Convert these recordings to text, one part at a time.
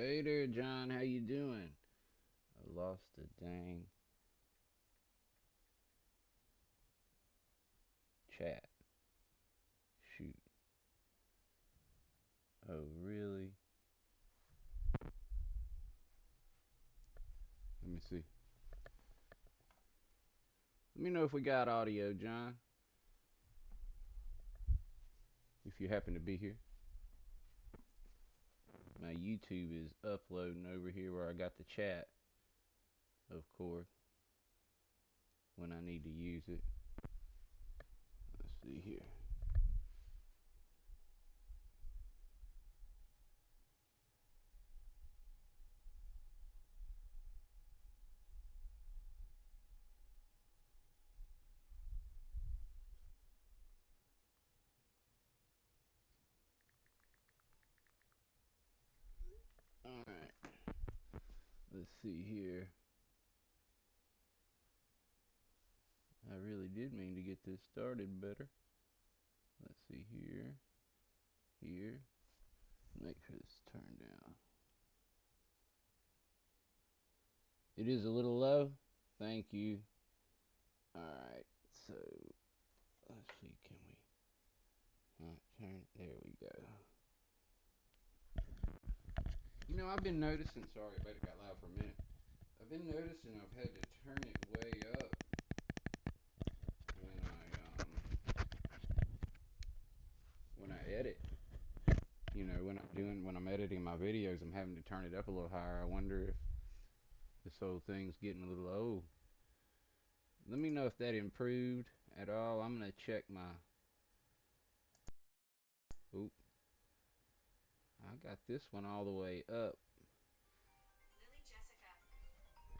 Hey there, John. How you doing? I lost the dang chat. Shoot. Oh, really? Let me see. Let me know if we got audio, John. If you happen to be here. My YouTube is uploading over here where I got the chat, of course, when I need to use it. Let's see here. Alright. Let's see here. I really did mean to get this started better. Let's see here. Here. Make sure this is turned down. It is a little low. Thank you. Alright, so let's see, can we turn? There we go. You know, I've been noticing. Sorry, I bet it got loud for a minute. I've been noticing I've had to turn it way up when I edit. You know, when I'm editing my videos, I'm having to turn it up a little higher. I wonder if this whole thing's getting a little old. Let me know if that improved at all. I'm gonna check my. Oop, I got this one all the way up.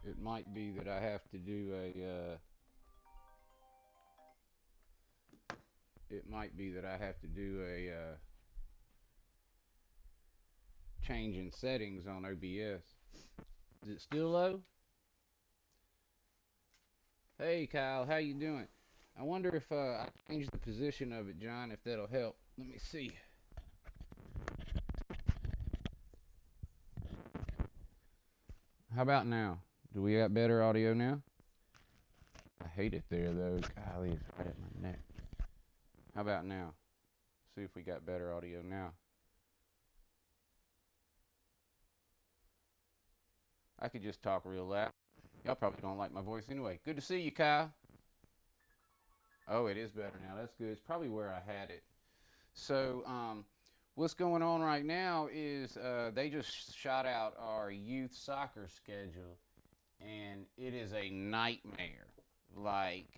It might be that I have to do a. It might be that I have to do a change in settings on OBS. Is it still low? Hey Kyle, how you doing? I wonder if I change the position of it, John, if that'll help. Let me see. How about now? Do we got better audio now? I hate it there though. Golly, it's right at my neck. How about now? See if we got better audio now. I could just talk real loud. Y'all probably don't like my voice anyway. Good to see you, Kyle. Oh, it is better now. That's good. It's probably where I had it. So, what's going on right now is they just shot out our youth soccer schedule, and it is a nightmare. Like,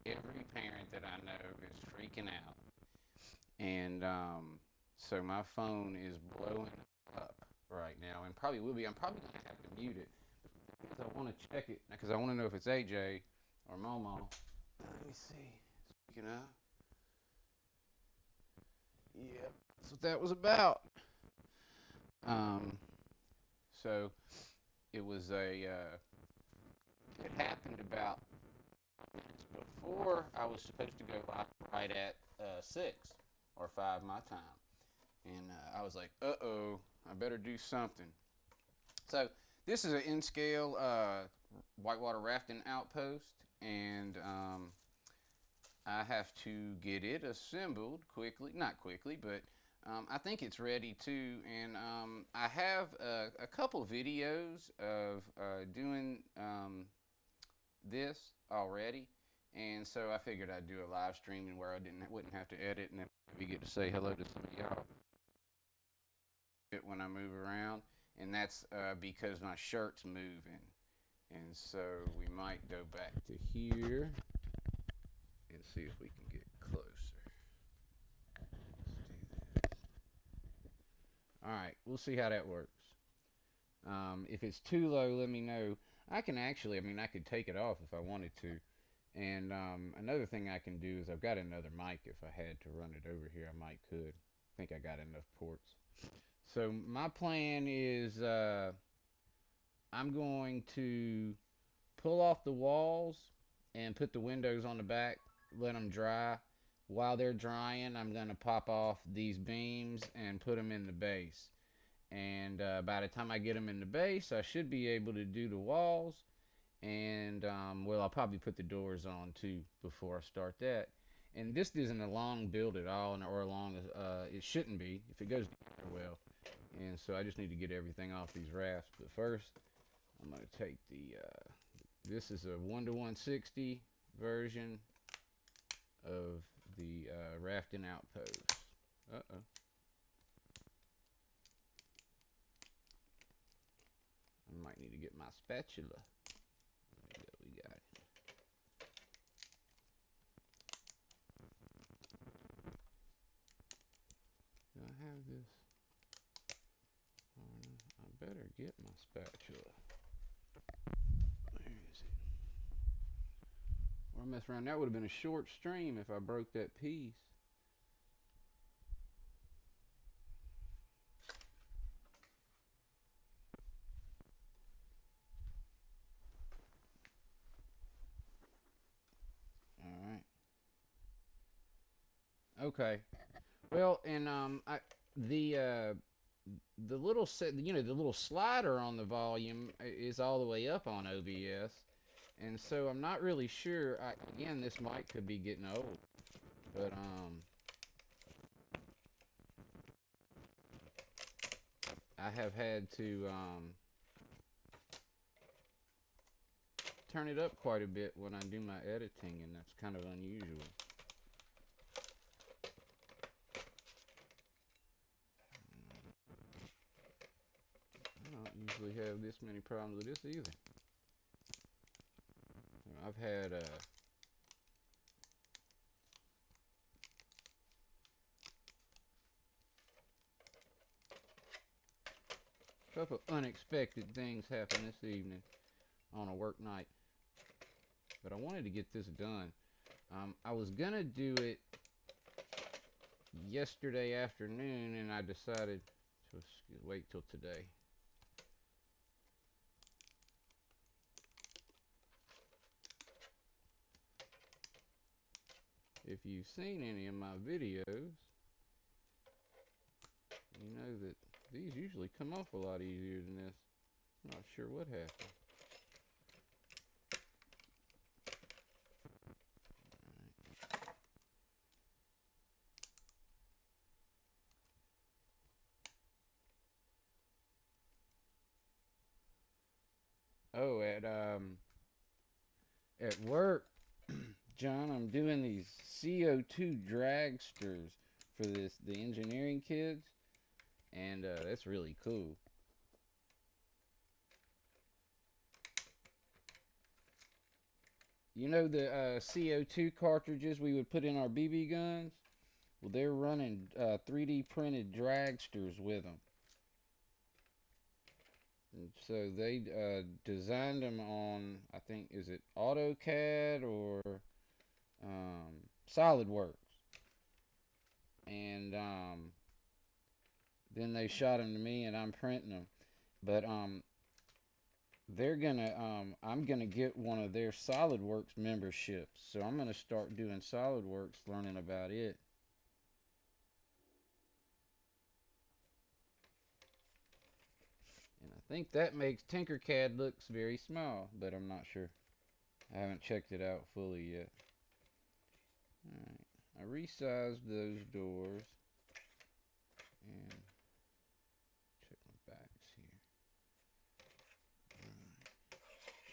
every parent that I know is freaking out. And so my phone is blowing up right now, and probably will be. I'm probably going to have to mute it because I want to check it, because I want to know if it's AJ or Momo. Let me see. Speaking of. Yep, that's what that was about. Um, so it was it happened about minutes before I was supposed to go live, right at 6 or 5 my time. And I was like, uh-oh, I better do something. So this is an in-scale whitewater rafting outpost, and I have to get it assembled quickly. Not quickly, but I think it's ready too. And I have a couple videos of doing this already. And so I figured I'd do a live streaming where I wouldn't have to edit, and then maybe get to say hello to some of y'all when I move around. And that's because my shirt's moving. And so we might go back to here and see if we can get closer. Let's do this. All right, we'll see how that works. If it's too low, let me know. I can actually, I could take it off if I wanted to. And another thing I can do is I've got another mic. If I had to run it over here, I might could. I think I got enough ports. So my plan is I'm going to pull off the walls and put the windows on the back, let them dry. While they're drying, I'm going to pop off these beams and put them in the base. And by the time I get them in the base, I should be able to do the walls. And well, I'll probably put the doors on too before I start that. And this isn't a long build at all, or long as it shouldn't be if it goes together well. And so I just need to get everything off these rafts. But first, I'm going to take the. This is a 1:160 version of the Rafting Outpost. Uh oh. I might need to get my spatula. There we go, we got it. Do I have this? I better get my spatula. Where is it? Or mess around. That would have been a short stream if I broke that piece. All right. Okay. Well, and the little set, the little slider on the volume is all the way up on OBS, and so I'm not really sure. Again, this mic could be getting old, but I have had to turn it up quite a bit when I do my editing, and that's kind of unusual. I don't usually have this many problems with this either. I've had a couple unexpected things happen this evening on a work night, but I wanted to get this done. I was gonna do it yesterday afternoon, and I decided to wait till today. If you've seen any of my videos, you know that these usually come off a lot easier than this. I'm not sure what happened. Oh, at work, John, I'm doing these CO2 dragsters for the engineering kids, and that's really cool. You know the CO2 cartridges we would put in our BB guns? Well, they're running 3D printed dragsters with them. And so they designed them on, I think, is it AutoCAD or SolidWorks? And then they shot them to me, and I'm printing them. But they're gonna I'm gonna get one of their SolidWorks memberships, so I'm gonna start doing SolidWorks, learning about it. And I think that makes Tinkercad looks very small, but I'm not sure. I haven't checked it out fully yet. Alright, I resized those doors, and check my backs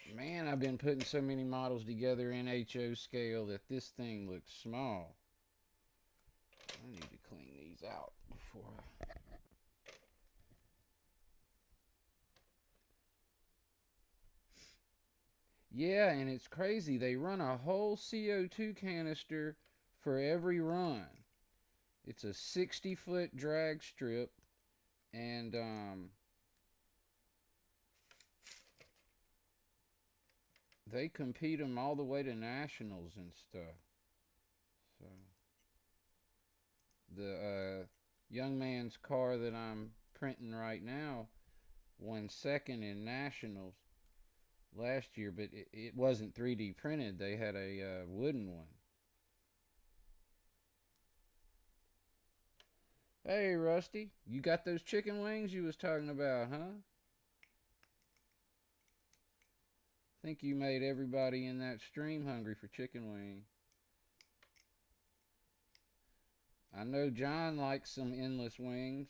here. Man, I've been putting so many models together in HO scale that this thing looks small. I need to clean these out before I... Yeah, and it's crazy. They run a whole CO2 canister for every run. It's a 60-foot drag strip, and they compete them all the way to nationals and stuff. So the young man's car that I'm printing right now won second in nationals last year, but it wasn't 3D printed. They had a wooden one. Hey, Rusty, you got those chicken wings you was talking about, huh? Think you made everybody in that stream hungry for chicken wings. I know John likes some endless wings.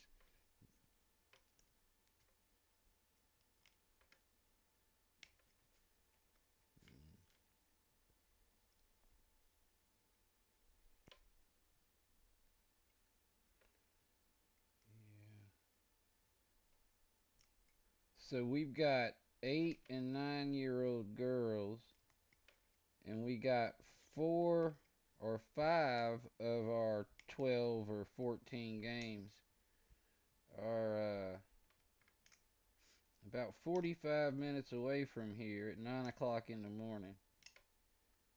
So we've got 8 and 9 year old girls, and we got 4 or 5 of our 12 or 14 games are about 45 minutes away from here at 9 o'clock in the morning.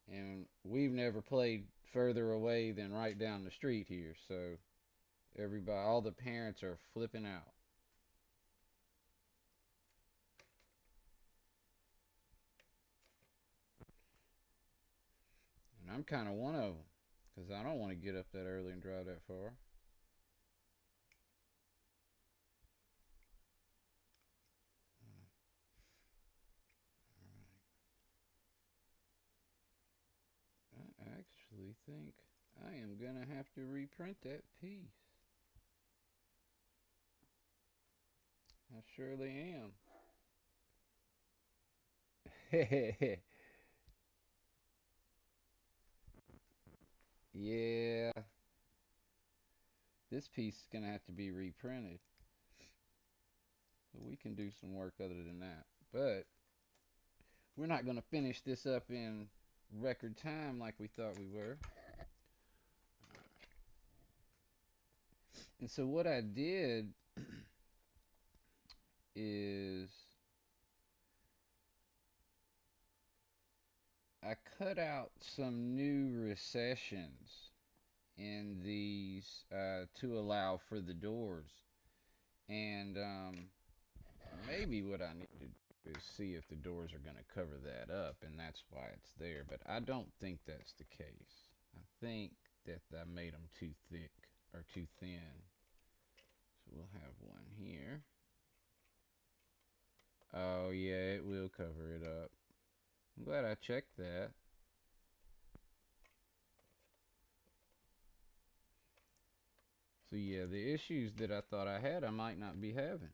And we've never played further away than right down the street here. So everybody, all the parents are flipping out. And I'm kind of one of them because I don't want to get up that early and drive that far. I actually think I am going to have to reprint that piece. I surely am. Yeah, this piece is going to have to be reprinted. But we can do some work other than that. But we're not going to finish this up in record time like we thought we were. And so what I did is I cut out some new recessions in these to allow for the doors. And maybe what I need to do is see if the doors are going to cover that up, and that's why it's there. But I don't think that's the case. I think that I made them too thick or too thin. So we'll have one here. Oh, yeah, it will cover it up. I'm glad I checked that. So, yeah, the issues that I thought I had, I might not be having.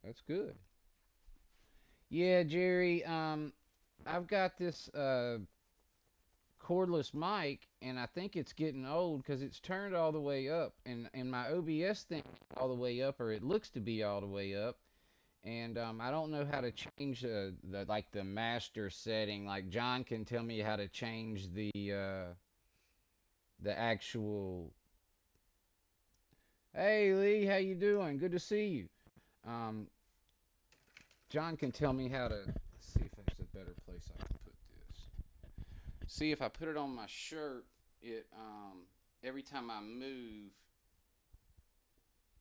That's good. Yeah, Jerry, I've got this cordless mic, and I think it's getting old because it's turned all the way up, and my OBS thing all the way up, or it looks to be all the way up, and I don't know how to change the master setting. Like John can tell me how to change the actual. Hey Lee, how you doing? Good to see you. Um, John can tell me how to. Let's see if there's a better place I can put this. See if I put it on my shirt, it every time I move,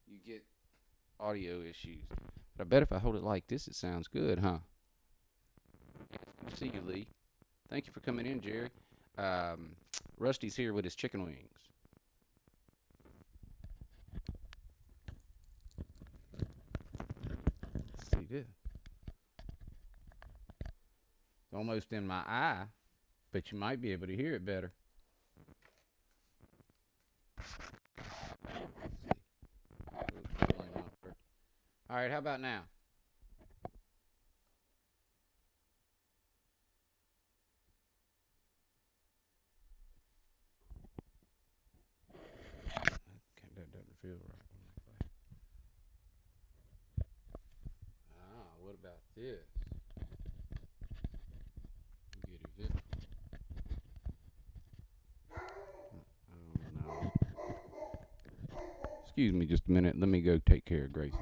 you get audio issues. But I bet if I hold it like this, it sounds good, huh? Good to see you, Lee. Thank you for coming in, Jerry. Um, Rusty's here with his chicken wings. Let's see this. It's almost in my eye, but you might be able to hear it better. All right, how about now? That doesn't feel right. Ah, what about this? Get it. Oh no. Excuse me just a minute. Let me go take care of Gracie.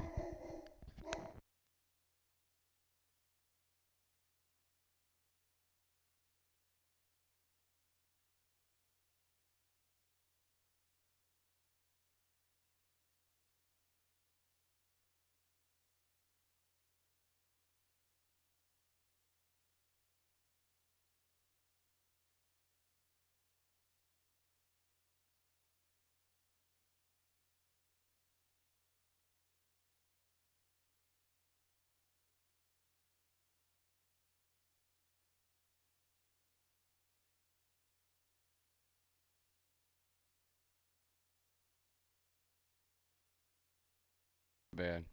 bad.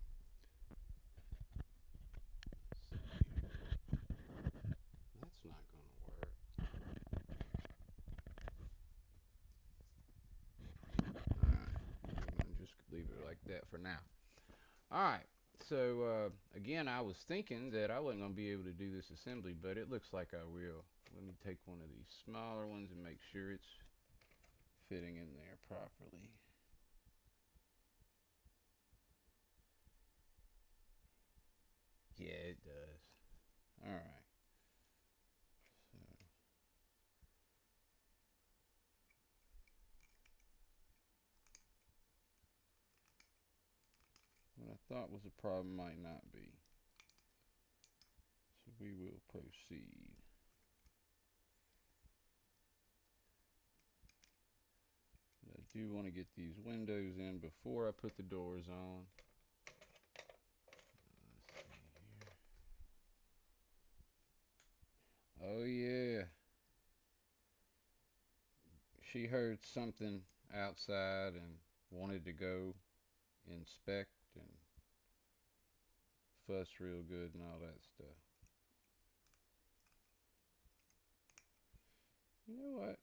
That's not going to work. Alright, I'm going to just leave it like that for now. Alright, so again, I was thinking that I wasn't going to be able to do this assembly, but it looks like I will. Let me take one of these smaller ones and make sure it's fitting in there properly. Yeah, it does. Alright, so what I thought was a problem might not be. So we will proceed. But I do want to get these windows in before I put the doors on. Oh yeah, she heard something outside and wanted to go inspect and fuss real good and all that stuff. You know what?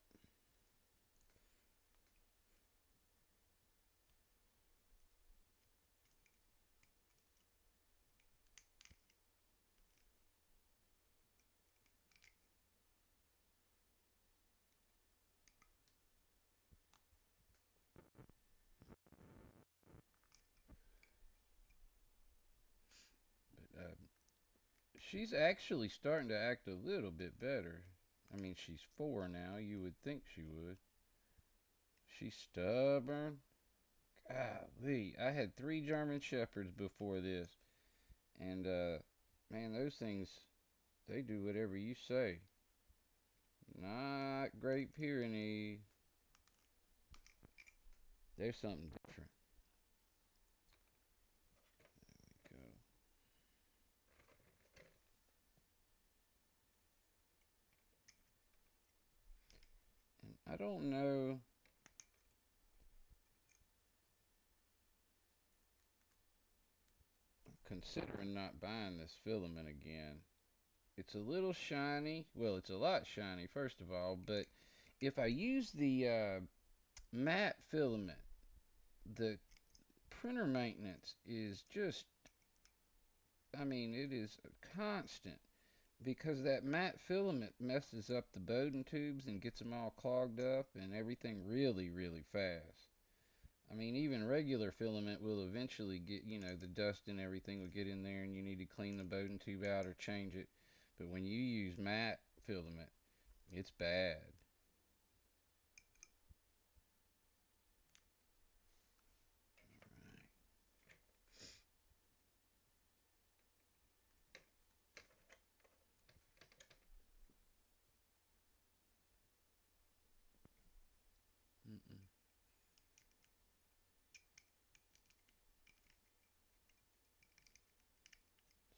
But she's actually starting to act a little bit better. I mean, she's 4 now. You would think she would. She's stubborn. Golly, I had 3 German Shepherds before this, and man, those things, they do whatever you say. Not Great Pyrenees. There's something different. There we go. And I don't know. Considering not buying this filament again. It's a little shiny. Well, it's a lot shiny, first of all. But if I use the matte filament, the printer maintenance is just, I mean, it is constant because that matte filament messes up the Bowden tubes and gets them all clogged up and everything really, really fast. I mean, even regular filament will eventually get, the dust and everything will get in there and you need to clean the Bowden tube out or change it. But when you use matte filament, it's bad. Mm-mm.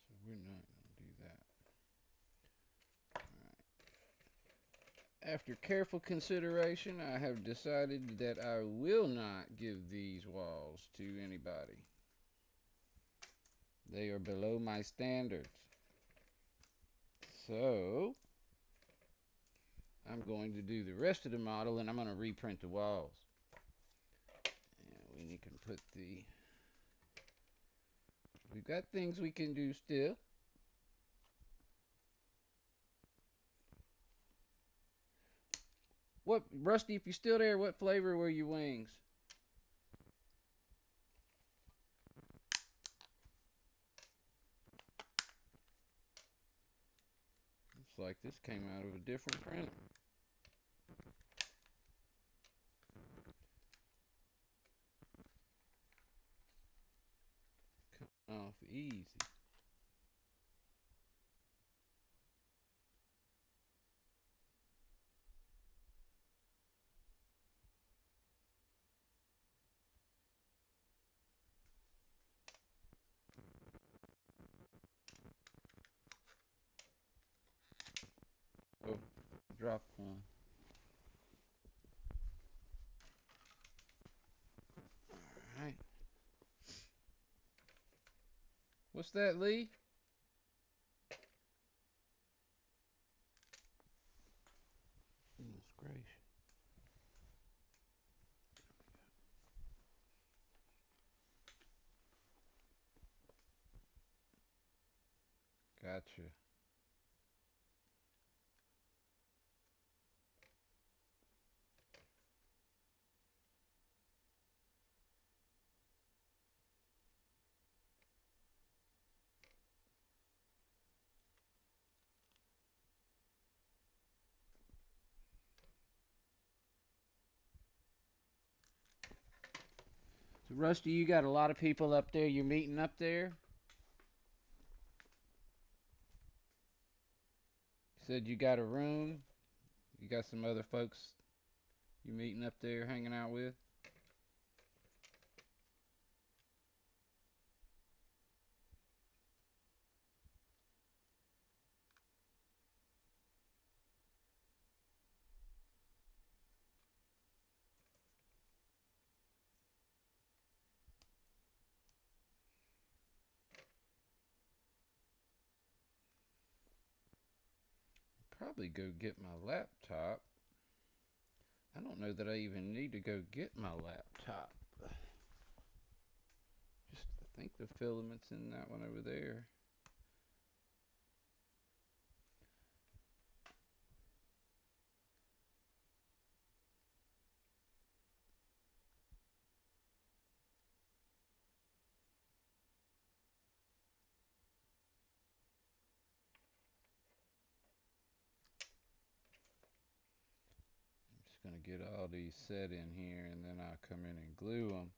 So we're not going to do that. After careful consideration, I have decided that I will not give these walls to anybody. They are below my standards. So, I'm going to do the rest of the model and I'm going to reprint the walls. And we can put the... We've got things we can do still. What, Rusty, if you're still there, what flavor were your wings? Looks like this came out of a different printer. Coming off easy. Oh, dropped one. Alright. What's that, Lee? Goodness gracious. Gotcha. So, Rusty, you got a lot of people up there. You're meeting up there? You said you got a room. You got some other folks you meeting up there, hanging out with? Probably go get my laptop. I don't know that I even need to go get my laptop. Just, I think the filament's in that one over there. I'm just going to get all these set in here and then I'll come in and glue them.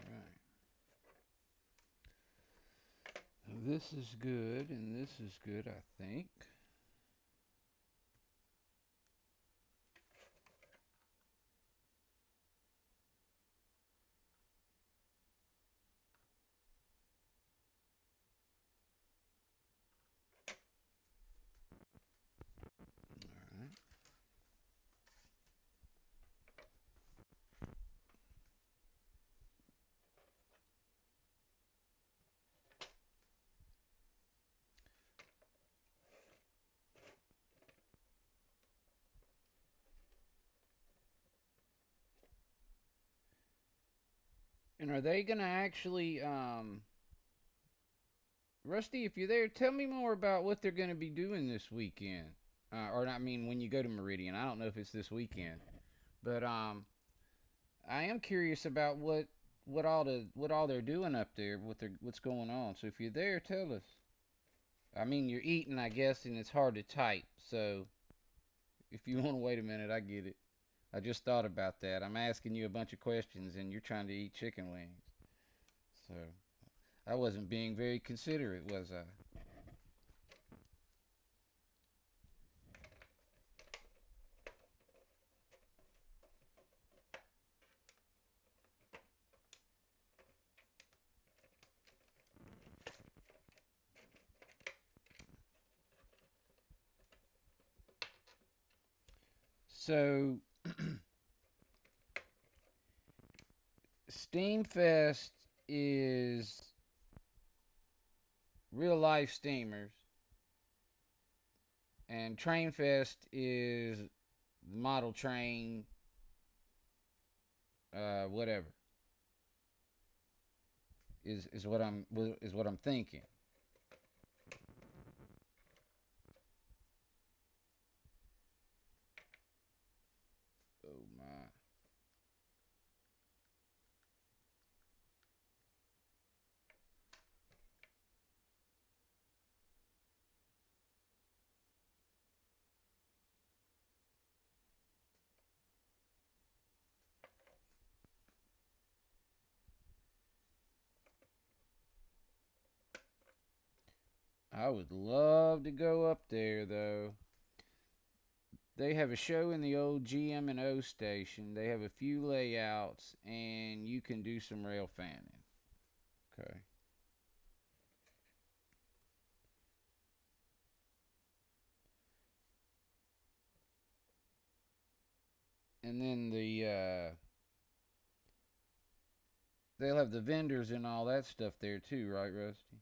Alright. This is good and this is good, I think. Alright. And are they gonna actually, Rusty, if you're there, tell me more about what they're gonna be doing this weekend. Or I mean, when you go to Meridian, I don't know if it's this weekend, but I am curious about what all they're doing up there, what's going on. So if you're there, tell us. I mean, you're eating, I guess, and it's hard to type. So if you want to wait a minute, I get it. I just thought about that. I'm asking you a bunch of questions, and you're trying to eat chicken wings. So I wasn't being very considerate, was I? So Steamfest is real life steamers, and Trainfest is model train, whatever is what I'm thinking. Oh my! I would love to go up there though. They have a show in the old GM&O station. They have a few layouts, and you can do some rail fanning. Okay. And then they'll have the vendors and all that stuff there too, right, Rusty?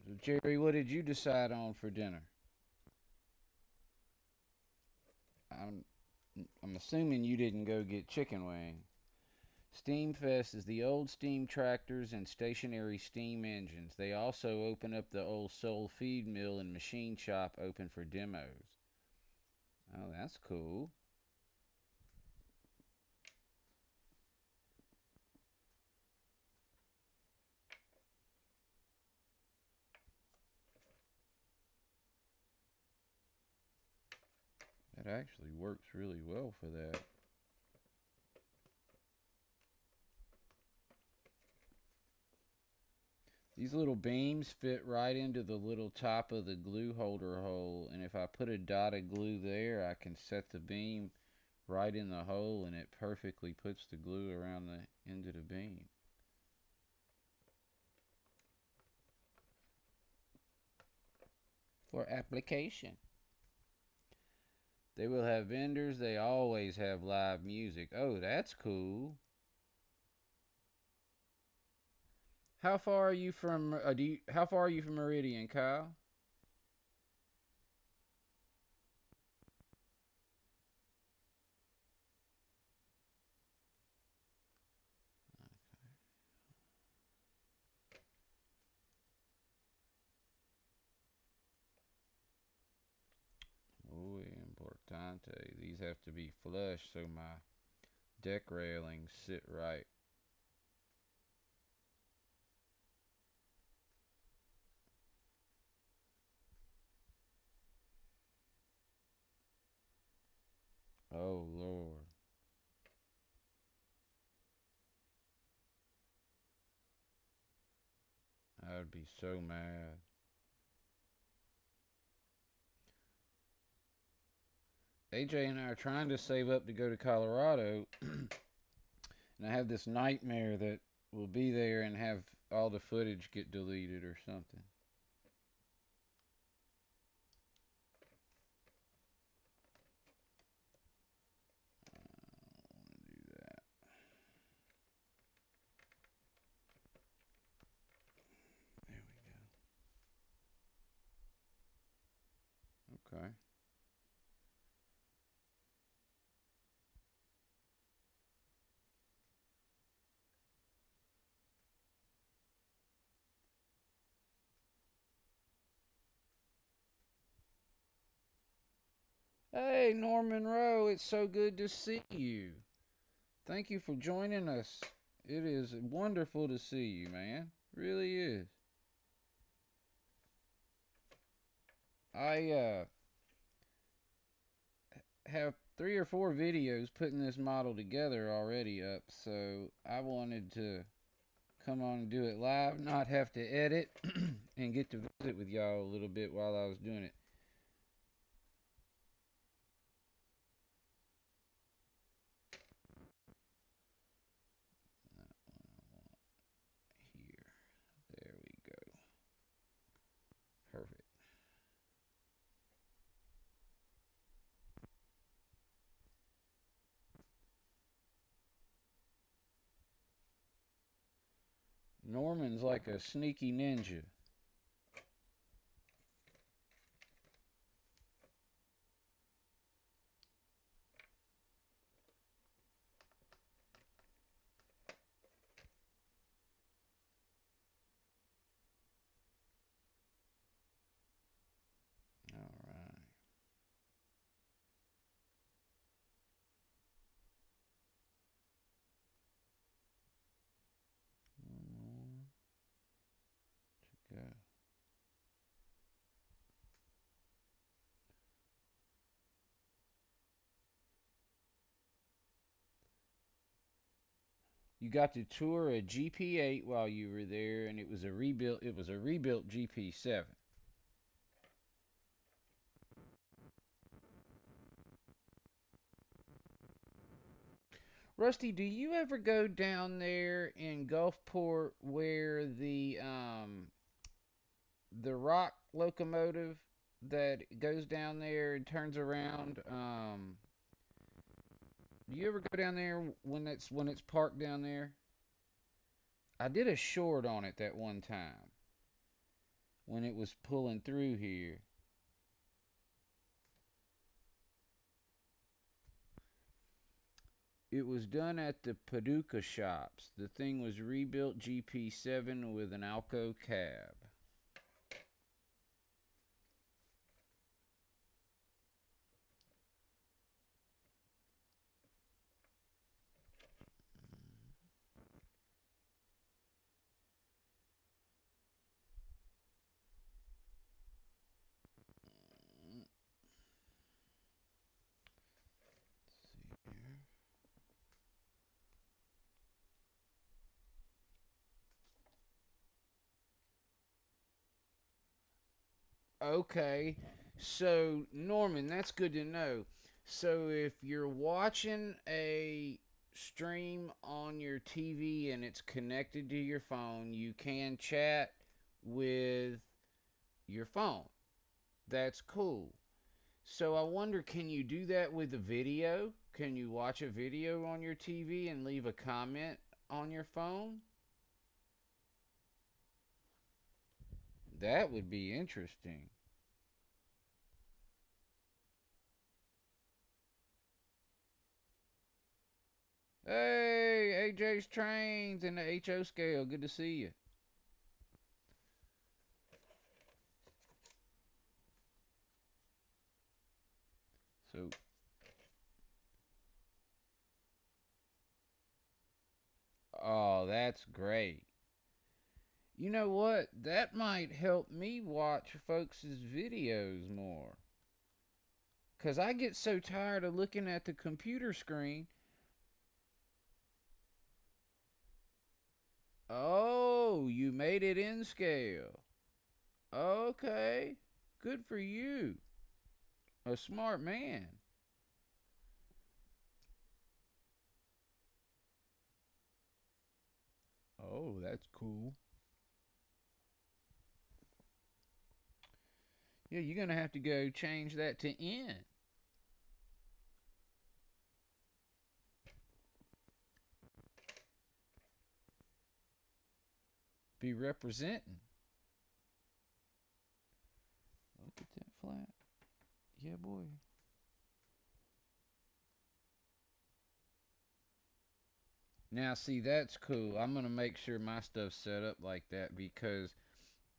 So, Jerry, what did you decide on for dinner? I'm I'm assuming you didn't go get chicken wing. Steamfest is the old steam tractors and stationary steam engines. They also open up the old Soul feed mill and machine shop open for demos. Oh, that's cool. That actually works really well for that. These little beams fit right into the little top of the glue holder hole, and if I put a dot of glue there, I can set the beam right in the hole, and it perfectly puts the glue around the end of the beam. For application. They will have vendors. They always have live music. Oh, that's cool. How far are you from? How far are you from Meridian, Kyle? Muy importante. These have to be flush so my deck railings sit right. Oh Lord, I would be so mad. AJ and I are trying to save up to go to Colorado, and I have this nightmare that we'll be there and have all the footage get deleted or something. I don't want to do that. There we go. Okay. Hey, Norman Rowe, it's so good to see you. Thank you for joining us. It is wonderful to see you, man. Really is. I have 3 or 4 videos putting this model together already up, so I wanted to come on and do it live, not have to edit, and get to visit with y'all a little bit while I was doing it. That one I want here. There we go. Perfect. Norman's like a sneaky ninja. You got to tour a GP8 while you were there, and it was a rebuilt. It was a rebuilt GP7. Rusty, do you ever go down there in Gulfport where the rock locomotive that goes down there and turns around? Do you ever go down there when it's parked down there? I did a short on it that one time when it was pulling through here. It was done at the Paducah shops. The thing was rebuilt GP7 with an Alco cab. Okay, so Norman, that's good to know. So if you're watching a stream on your TV and it's connected to your phone, you can chat with your phone. That's cool. So I wonder, can you do that with a video? Can you watch a video on your TV and leave a comment on your phone? That would be interesting. Hey, AJ's Trains in the HO scale. Good to see you. So, oh, that's great. You know what? That might help me watch folks' videos more. Because I get so tired of looking at the computer screen. Oh, you made it in scale. Okay. Good for you. A smart man. Oh, that's cool. Yeah, you're going to have to go change that to N. Be representing. Look at that flat. Yeah, boy. Now, see, that's cool. I'm going to make sure my stuff's set up like that because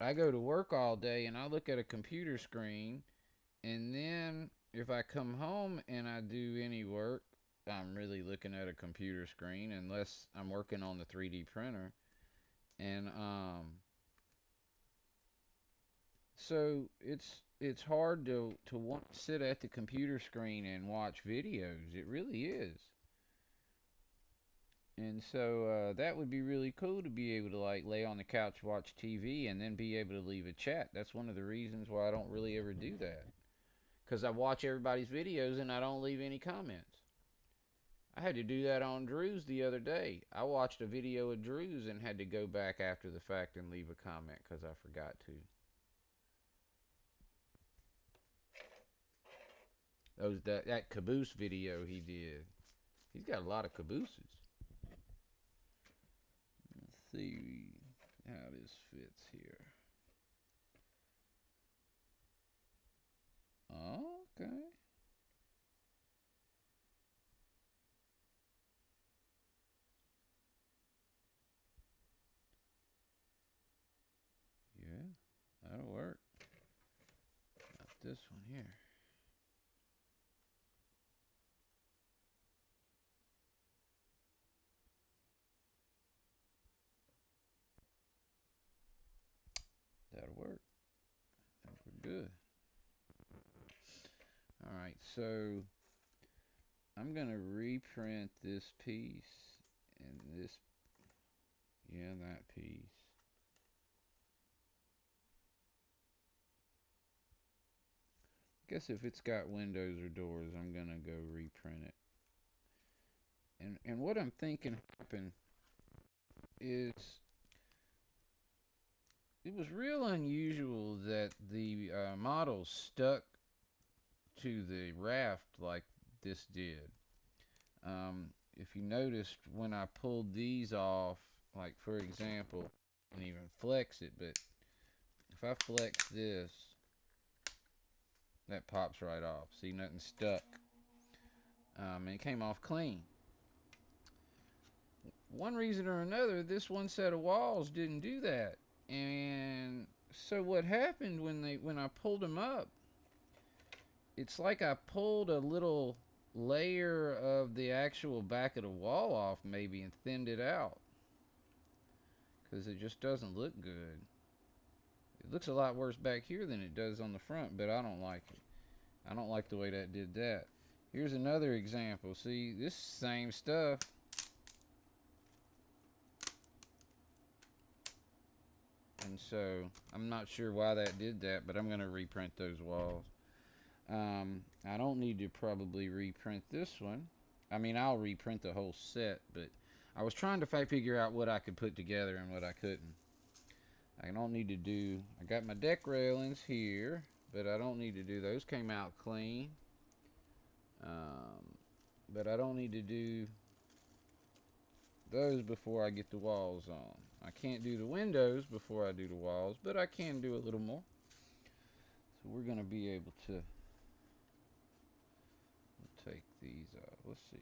I go to work all day and I look at a computer screen. And then if I come home and I do any work, I'm really looking at a computer screen unless I'm working on the 3D printer. And so it's hard to want to sit at the computer screen and watch videos. It really is. And so that would be really cool to be able to like lay on the couch, watch TV, and then be able to leave a chat. That's one of the reasons why I don't really ever do that. Because I watch everybody's videos and I don't leave any comments. I had to do that on Drew's the other day. I watched a video of Drew's and had to go back after the fact and leave a comment because I forgot to. That caboose video he did. He's got a lot of cabooses. Let's see how this fits here. Oh, okay. Yeah, that'll work. Got this one here. That'll work. We're good. All right, so I'm gonna reprint this piece and this Yeah, that piece. Guess if it's got windows or doors, I'm gonna go reprint it. And what I'm thinking happened is it was real unusual that the model stuck to the raft like this did. If you noticed when I pulled these off, like for example, I can even flex it, but if I flex this, that pops right off. See, nothing stuck. And it came off clean. One reason or another, this one set of walls didn't do that. And so what happened when I pulled them up, it's like I pulled a little layer of the actual back of the wall off maybe and thinned it out because it just doesn't look good. It looks a lot worse back here than it does on the front, but I don't like it. I don't like the way that did that. Here's another example. See, this same stuff. And so I'm not sure why that did that, but I'm going to reprint those walls. I don't need to probably reprint this one. I mean, I'll reprint the whole set, but I was trying to figure out what I could put together and what I couldn't. I don't need to do, I got my deck railings here, but I don't need to do, those came out clean. But I don't need to do those before I get the walls on. I can't do the windows before I do the walls, but I can do a little more. So we're going to be able to take these out. Let's see.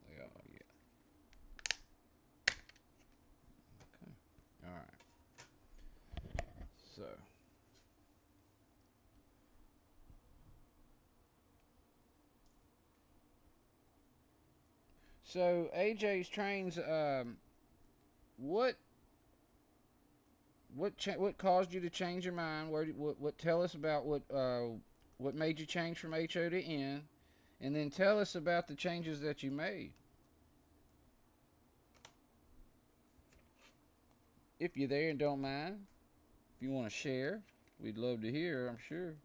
They are, yeah. Okay. All right. So. So AJ's trains. What what caused you to change your mind? What tell us about what made you change from HO to N, and then tell us about the changes that you made. If you're there and don't mind, if you want to share, we'd love to hear. I'm sure.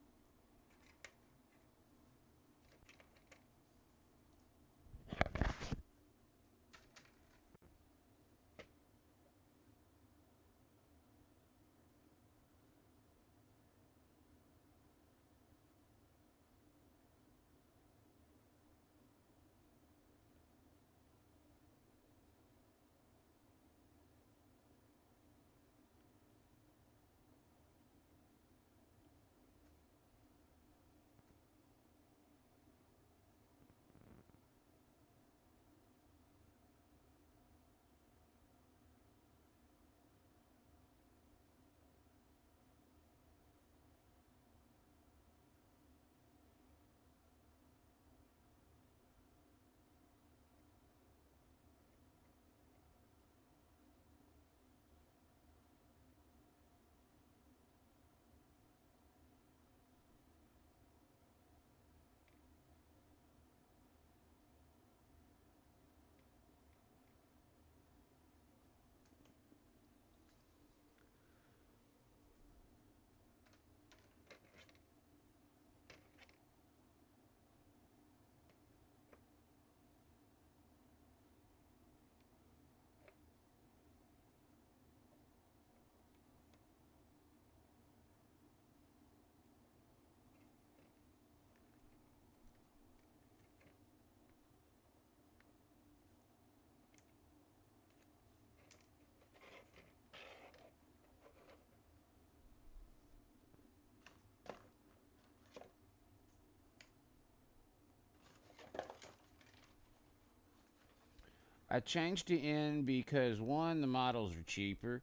I changed to N because one, the models are cheaper.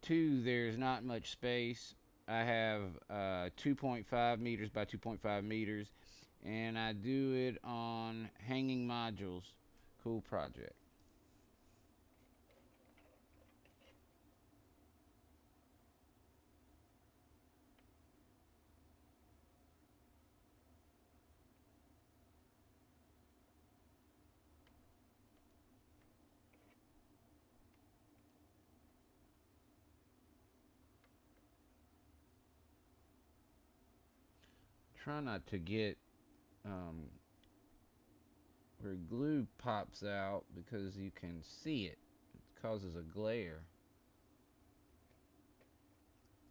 Two, there's not much space. I have 2.5 meters by 2.5 meters, and I do it on hanging modules. Cool project. Try not to get um, where glue pops out because you can see it. It causes a glare.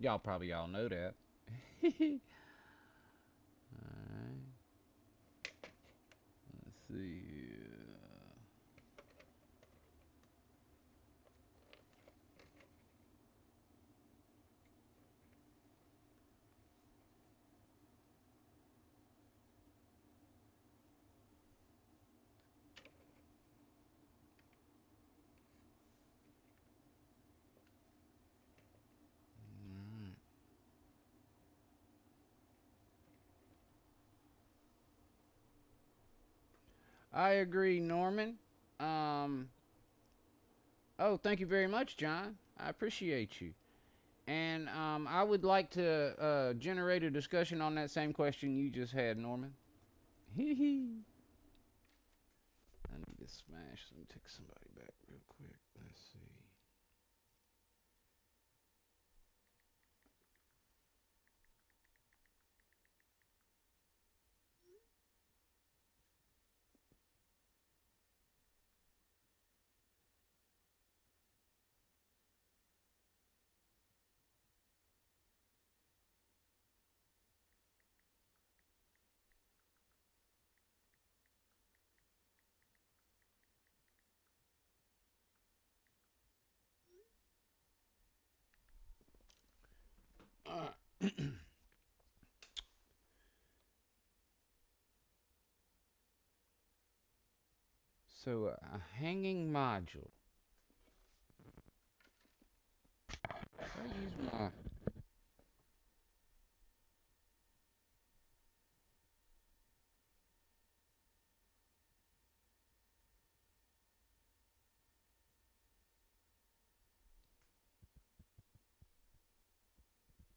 Y'all probably all know that. Alright, let's see here. Alright. I agree, Norman. Um, oh, thank you very much, John. I appreciate you. And I would like to generate a discussion on that same question you just had, Norman. Hee hee. I need to smash some, take somebody back real quick. Let's see. So a hanging module. If I use my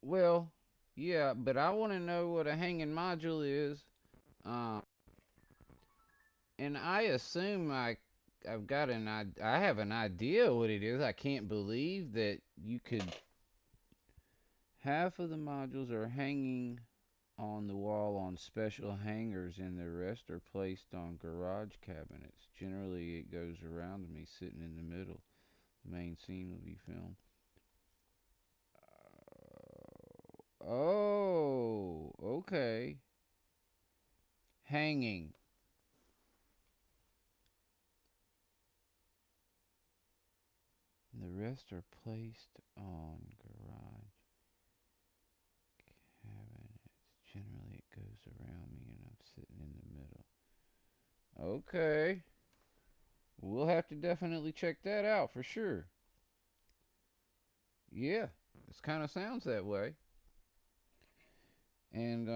well, yeah, but I want to know what a hanging module is. Um, and I assume I've got I have an idea what it is. I can't believe that you could half of the modules are hanging on the wall on special hangers and the rest are placed on garage cabinets. Generally it goes around me sitting in the middle. The main scene will be filmed. Oh, okay. Hanging. The rest are placed on garage cabinets. Generally, it goes around me and I'm sitting in the middle. Okay. We'll have to definitely check that out for sure. Yeah, it kind of sounds that way. And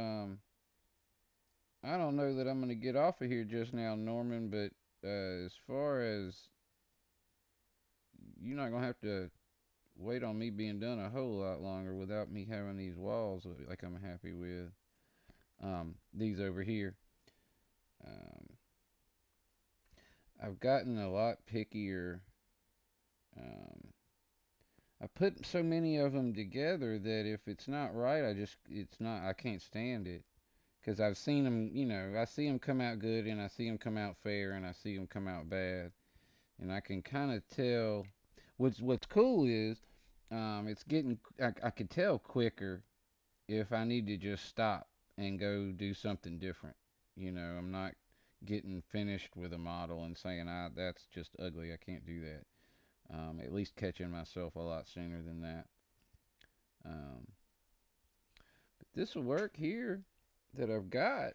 I don't know that I'm going to get off of here just now, Norman, but as far as you're not going to have to wait on me being done a whole lot longer without me having these walls like I'm happy with. These over here. Um, I've gotten a lot pickier. Um, I put so many of them together that if it's not right, I can't stand it. Because I've seen them, I see them come out good and I see them come out fair and I see them come out bad. And I can kind of tell. What's cool is it's getting, I could tell quicker if I need to just stop and go do something different. I'm not getting finished with a model and saying, that's just ugly. I can't do that. At least catching myself a lot sooner than that. Um, but this will work here that I've got.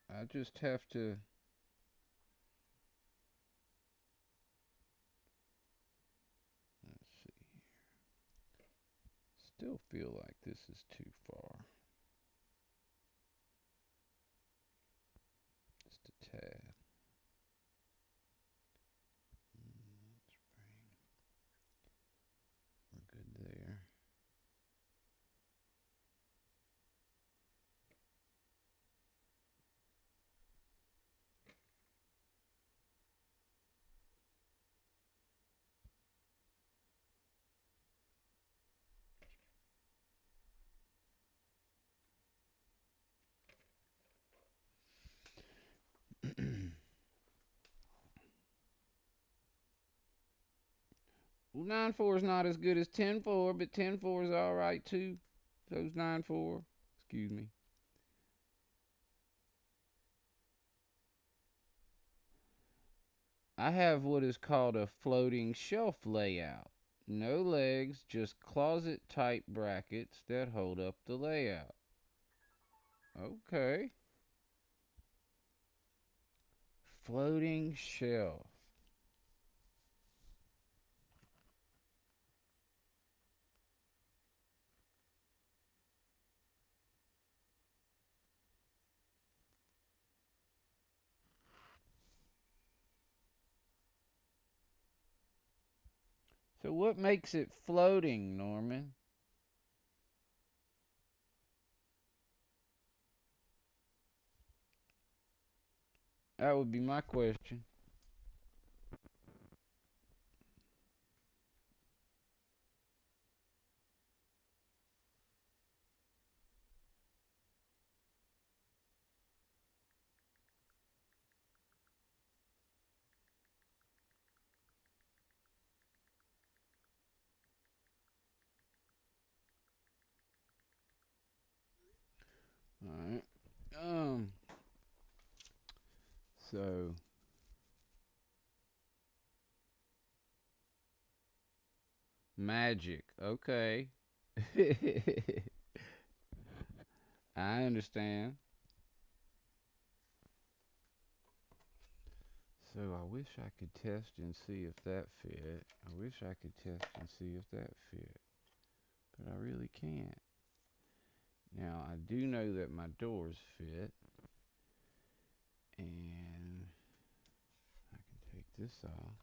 I just have to. Let's see. Still feel like this is too far. Just a tad. Let's we're good there. Well, 9-4 is not as good as 10-4, but 10-4 is all right too. So's 9-4. Excuse me. I have what is called a floating shelf layout. No legs, just closet type brackets that hold up the layout. Okay. Floating shelf. So what makes it floating, Norman? That would be my question. All right. Um. So magic. Okay. I understand. So I wish I could test and see if that fit. I wish I could test and see if that fit. But I really can't. Now I do know that my doors fit. And I can take this off.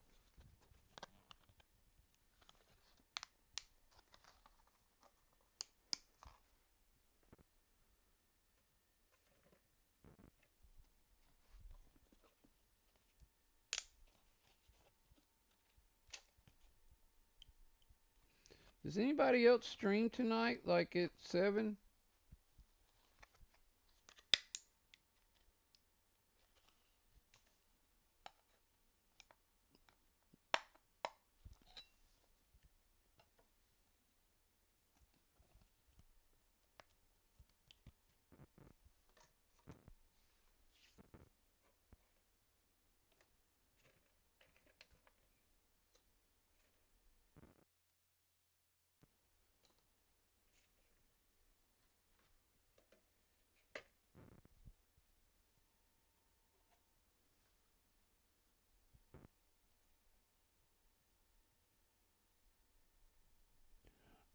Does anybody else stream tonight, like at 7?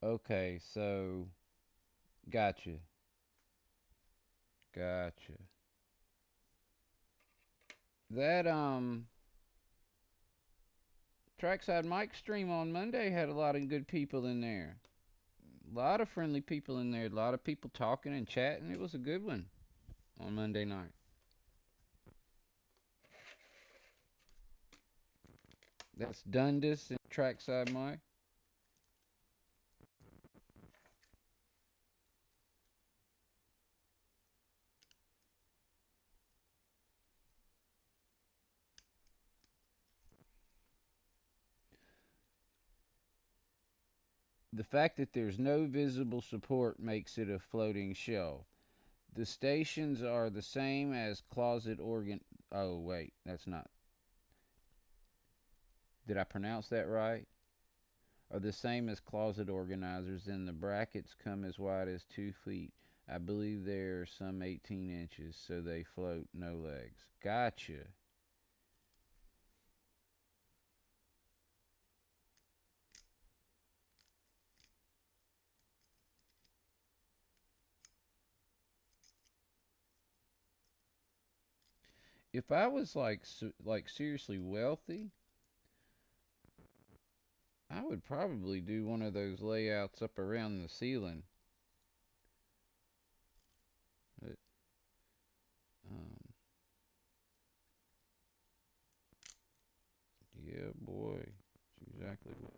Okay, so gotcha. Gotcha. That Trackside Mike stream on Monday had a lot of good people in there. A lot of friendly people in there. A lot of people talking and chatting. It was a good one on Monday night. That's Dundas and Trackside Mike. The fact that there's no visible support makes it a floating shelf. The stations are the same as closet organ. Oh, wait, that's not. Did I pronounce that right? Are the same as closet organizers, and the brackets come as wide as 2 feet. I believe they're some 18 inches, so they float, no legs. Gotcha. If I was like seriously wealthy, I would probably do one of those layouts up around the ceiling. But, um, yeah, boy, that's exactly what.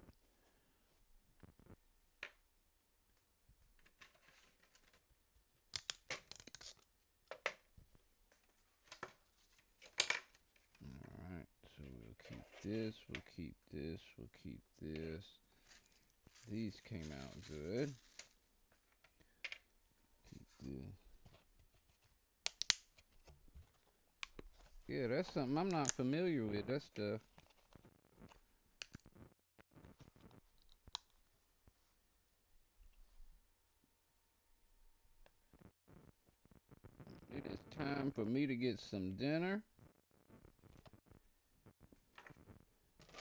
All right, so we'll keep this. We'll keep this. We'll keep this. These came out good. Keep this. Yeah, that's something I'm not familiar with. That stuff. It is time for me to get some dinner.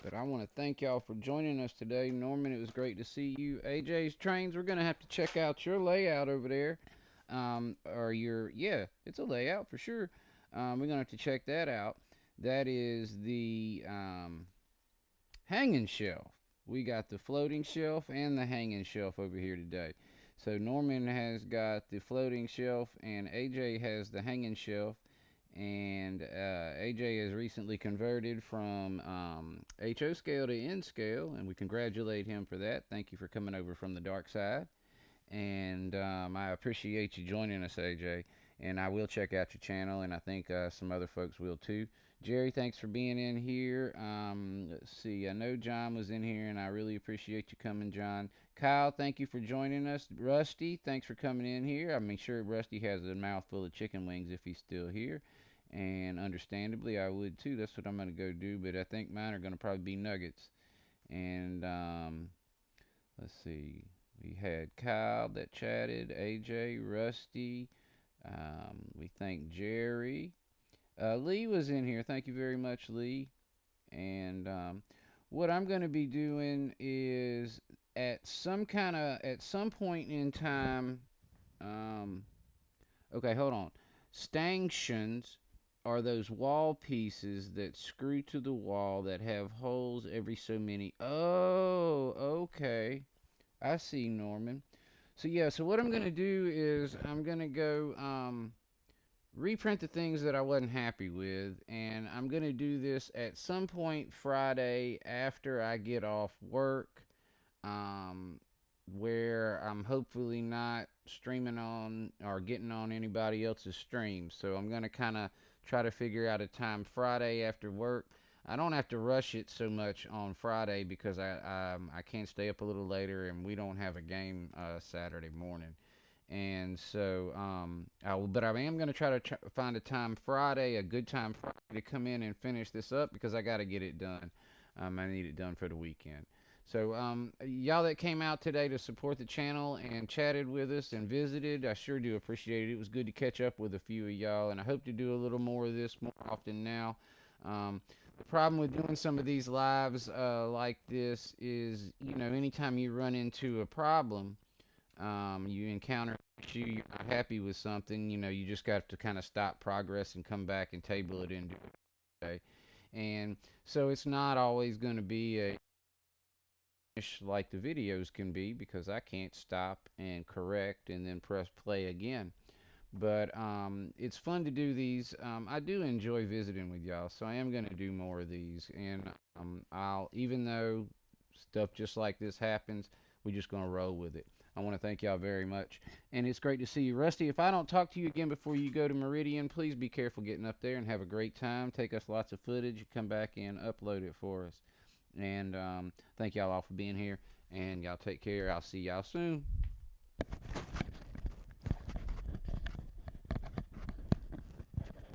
But I want to thank y'all for joining us today. Norman, it was great to see you. AJ's Trains, we're going to have to check out your layout over there. Or your, yeah, it's a layout for sure. We're going to have to check that out. That is the hanging shelf. We got the floating shelf and the hanging shelf over here today. So Norman has got the floating shelf and AJ has the hanging shelf. And AJ has recently converted from HO scale to N scale, and we congratulate him for that. Thank you for coming over from the dark side. And I appreciate you joining us, AJ. And I will check out your channel, and I think some other folks will too. Jerry, thanks for being in here. Let's see, I know John was in here, and I really appreciate you coming, John. Kyle, thank you for joining us. Rusty, thanks for coming in here. I mean, sure, Rusty has a mouthful of chicken wings if he's still here. And understandably, I would too. That's what I'm going to go do, but I think mine are going to probably be nuggets. And let's see. We had Kyle that chatted, AJ, Rusty. We thank Jerry. Lee was in here. Thank you very much, Lee. And what I'm going to be doing is at some point in time. Okay, hold on. Stanchions are those wall pieces that screw to the wall that have holes every so many. Oh, okay. I see, Norman. So yeah, so what I'm gonna do is I'm gonna go reprint the things that I wasn't happy with, and I'm gonna do this at some point Friday after I get off work, um, where I'm hopefully not streaming on or getting on anybody else's stream. So I'm gonna kind of try to figure out a time Friday after work. I don't have to rush it so much on Friday because I can stay up a little later and we don't have a game Saturday morning. And so but I am going to try to find a time Friday, a good time Friday to come in and finish this up because I got to get it done. I need it done for the weekend. So y'all that came out today to support the channel and chatted with us and visited, I sure do appreciate it. It was good to catch up with a few of y'all, and I hope to do a little more of this more often now. The problem with doing some of these lives like this is, you know, anytime you run into a problem, you encounter an issue, you're not happy with something, you know, you just got to kind of stop progress and come back and table it into it. Okay? And so it's not always going to be a like the videos can be because I can't stop and correct and then press play again. But it's fun to do these. I do enjoy visiting with y'all, so I am going to do more of these. And I'll, even though stuff just like this happens, we're just going to roll with it. I want to thank y'all very much. And it's great to see you. Rusty, if I don't talk to you again before you go to Meridian, please be careful getting up there and have a great time. Take us lots of footage. Come back and upload it for us. And thank y'all all for being here. And y'all take care. I'll see y'all soon.